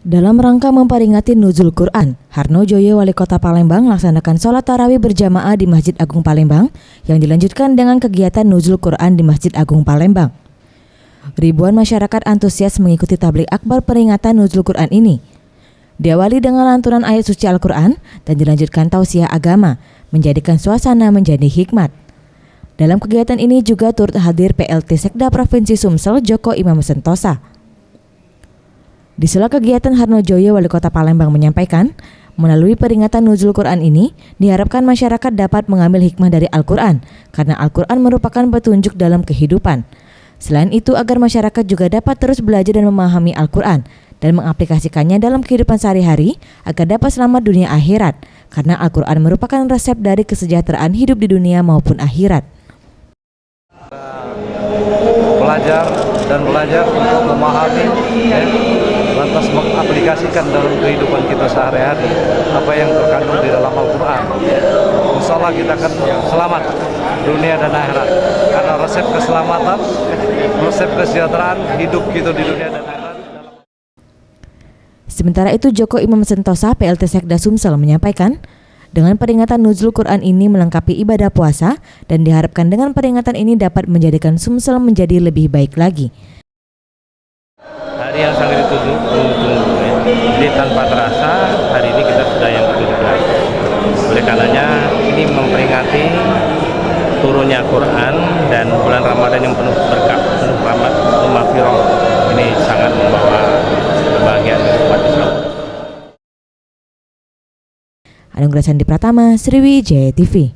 Dalam rangka memperingati Nuzul Quran, Harno Joyo, Wali Kota Palembang, melaksanakan sholat tarawih berjamaah di Masjid Agung Palembang yang dilanjutkan dengan kegiatan Nuzul Quran di Masjid Agung Palembang. Ribuan masyarakat antusias mengikuti tabligh akbar peringatan Nuzul Quran ini. Diawali dengan lantunan ayat suci Al-Quran dan dilanjutkan tausiah agama, menjadikan suasana menjadi hikmat. Dalam kegiatan ini juga turut hadir PLT Sekda Provinsi Sumsel Joko Imam Sentosa. Di sela kegiatan, Harno Joyo, Wali Kota Palembang, menyampaikan, melalui peringatan Nuzul Quran ini, diharapkan masyarakat dapat mengambil hikmah dari Al-Quran, karena Al-Quran merupakan petunjuk dalam kehidupan. Selain itu, agar masyarakat juga dapat terus belajar dan memahami Al-Quran, dan mengaplikasikannya dalam kehidupan sehari-hari, agar dapat selamat dunia akhirat, karena Al-Quran merupakan resep dari kesejahteraan hidup di dunia maupun akhirat. Belajar untuk memahami, lantas mengaplikasikan dalam kehidupan kita sehari-hari apa yang terkandung di dalam Al-Quran. Insya Allah kita akan selamat dunia dan akhirat, karena resep keselamatan, resep kesejahteraan hidup kita di dunia dan akhirat. Sementara itu, Joko Imam Sentosa, PLT Sekda Sumsel, menyampaikan, dengan peringatan Nuzul Quran ini melengkapi ibadah puasa dan diharapkan dengan peringatan ini dapat menjadikan Sumsel menjadi lebih baik lagi. Hari yang sangat ditunggu-tunggu, jadi tanpa terasa hari ini kita sudah yang ke-17. Oleh karenanya ini memperingati turunnya Quran dan bulan Ramadan yang penuh berkah, penuh rahmat, penuh maghfirah. Ini sangat membawa kebahagiaan umat Islam. Anugerah Sandi Pratama, Sriwijaya TV.